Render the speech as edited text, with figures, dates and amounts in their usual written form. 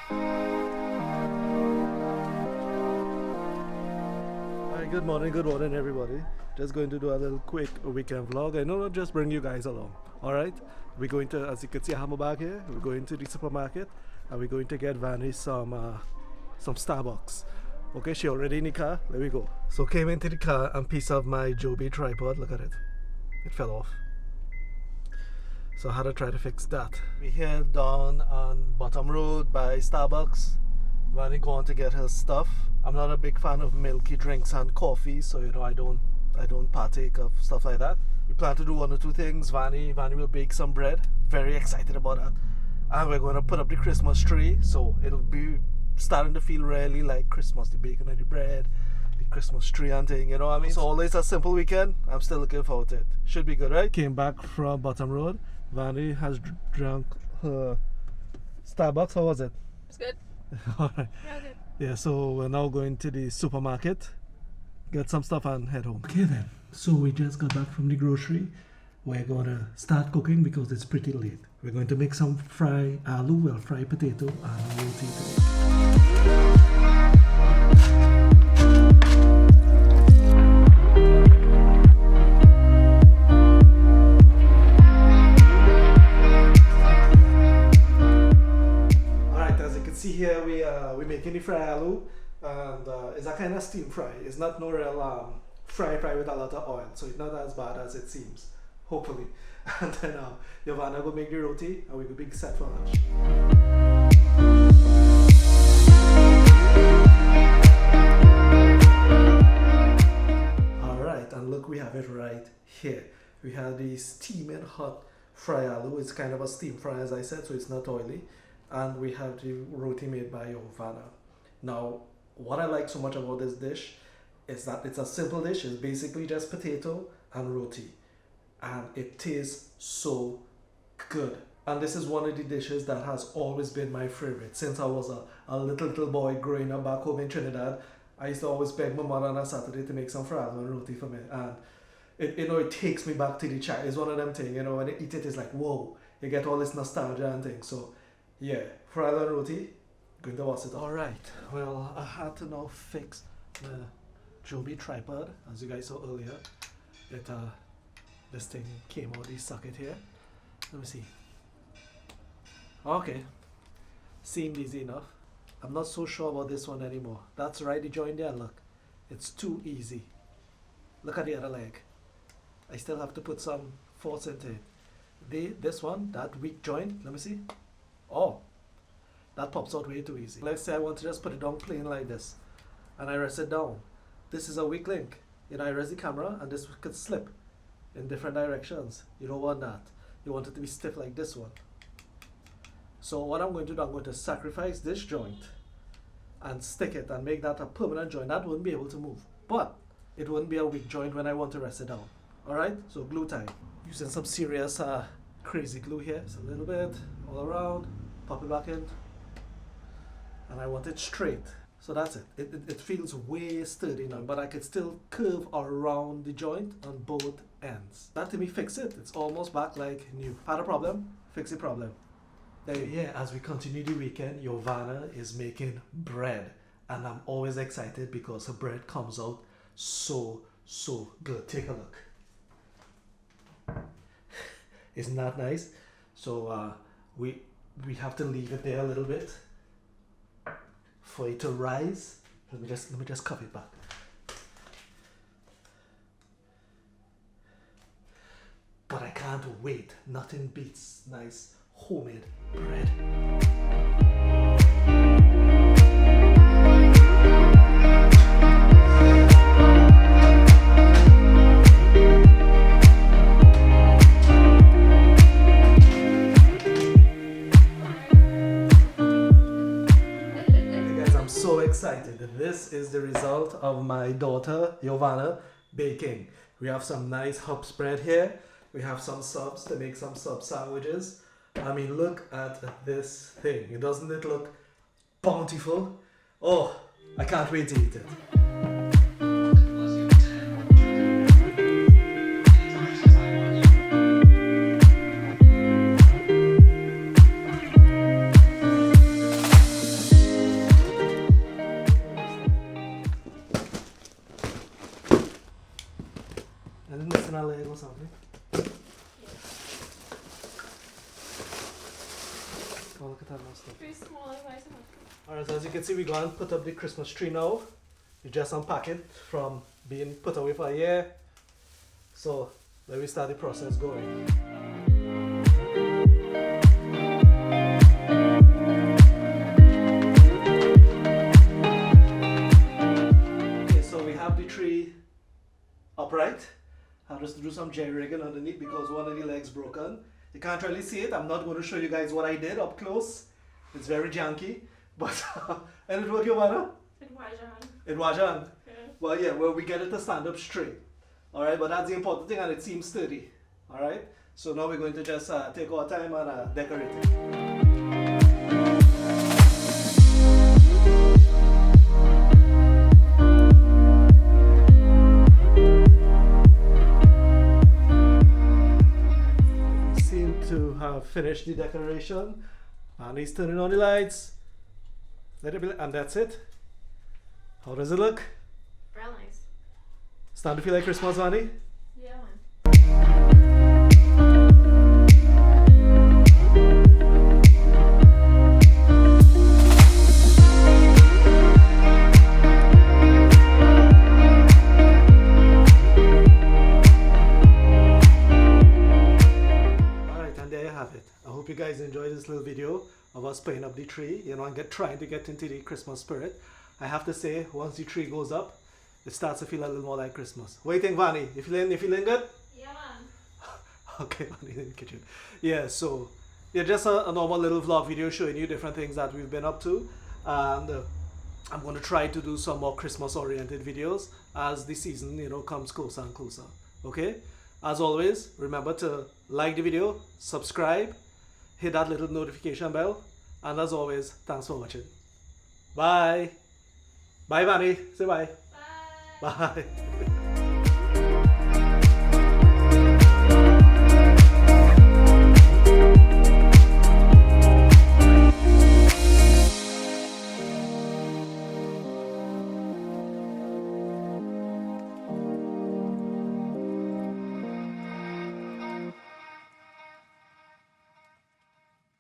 Hi, good morning everybody. Just going to do a little quick weekend vlog. I know I'll just bring you guys along. Alright? We're going to, as you can see, I have my bag here. We're going to the supermarket and we're going to get Vanny some Starbucks. Okay, she already in the car. There we go. So came into the car and piece of my Joby tripod. Look at it. It fell off. So I had to try to fix that. We're here down on Bottom Road by Starbucks. Vanny going to get her stuff. I'm not a big fan of milky drinks and coffee, so you know I don't partake of stuff like that. We plan to do one or two things. Vanny will bake some bread. Very excited about that. And we're going to put up the Christmas tree, so it'll be starting to feel really like Christmas. The bacon and the bread, the Christmas tree and thing, you know what I mean? So always a simple weekend. I'm still looking forward to it. Should be good, right? Came back from Bottom Road. Vanny has drunk her Starbucks. How was it? It's good. Alright. Yeah, good. Yeah, so we're now going to the supermarket, get some stuff and head home. Okay then, so we just got back from the grocery. We're gonna start cooking because it's pretty late. We're going to make some fried potato and roti today. See here we're making the fry aloo, and it's a kind of steam fry. It's not no real fry with a lot of oil, so it's not as bad as it seems, hopefully. And then Giovanna will make the roti and we'll be set for lunch. Alright, and look, we have it right here. We have the steaming hot fry aloo. It's kind of a steam fry, as I said, so it's not oily. And we have the roti made by Giovanna. Now, what I like so much about this dish is that it's a simple dish. It's basically just potato and roti, and it tastes so good. And this is one of the dishes that has always been my favorite since I was a little boy growing up back home in Trinidad. I used to always beg my mother on a Saturday to make some fry aloo and roti for me, and it takes me back to the child. It's one of them things, when you eat it, it's like whoa, you get all this nostalgia and things. So yeah, fry and roti, going to watch it. Alright, well, I had to now fix the Joby tripod. As you guys saw earlier, this thing came out of the socket here. Let me see. Okay, seemed easy enough. I'm not so sure about this one anymore. That's right, the joint there, look. It's too easy. Look at the other leg. I still have to put some force into it. This one, that weak joint, let me see. Oh, that pops out way too easy. Let's say I want to just put it down plain like this, and I rest it down. This is a weak link. I rest the camera and this could slip in different directions. You don't want that. You want it to be stiff like this one. So what I'm going to do, I'm going to sacrifice this joint and stick it and make that a permanent joint. That wouldn't be able to move, but it wouldn't be a weak joint when I want to rest it down. Alright, so glue time. Using some serious crazy glue here. It's a little bit all around, pop it back in, and I want it straight. So that's it. It feels way sturdy now, but I could still curve around the joint on both ends. That to me fix it. It's almost back like new. Had a problem, fix the problem. There you go. Yeah, as we continue the weekend, Giovanna is making bread, and I'm always excited because her bread comes out so good. Take a look. Isn't that nice? So we have to leave it there a little bit for it to rise. Let me just cup it back. But I can't wait. Nothing beats nice homemade bread. Excited. This is the result of my daughter Giovanna baking. We have some nice hub spread here. We have some subs to make some sub sandwiches. I mean, look at this thing. Doesn't it look bountiful? Oh, I can't wait to eat it. Oh, look at that nice stuff. Pretty small advice. Alright, so as you can see, we're going to put up the Christmas tree now. We just unpack it from being put away for a year. So let me start the process going. Okay, so we have the tree upright. I have to do some jerry rigging underneath because one of the legs broken. You can't really see it. I'm not going to show you guys what I did up close. It's very janky. But and it worked, Giovanna? It was on. Yeah. Well, yeah, well, we get it to stand up straight. Alright, but that's the important thing, and it seems sturdy. Alright, so now we're going to just take our time and decorate it. We seem to have finished the decoration, and he's turning on the lights. Let it be, and that's it. How does it look? Real nice. Starting to feel like Christmas, Vanny? Yeah, man. Alright, and there you have it. I hope you guys enjoyed this little video of us putting up the tree, you know, and trying to get into the Christmas spirit. I have to say, once the tree goes up, it starts to feel a little more like Christmas. What do you think, Vanny? You feeling good? Yeah, man. Okay, Vanny in the kitchen. Yeah, so yeah, just a normal little vlog video showing you different things that we've been up to, and I'm going to try to do some more Christmas oriented videos as the season, you know, comes closer and closer. Okay, as always, remember to like the video, subscribe, hit that little notification bell, and as always, thanks for watching. Bye. Bye, Vanny. Say bye. Bye. Bye.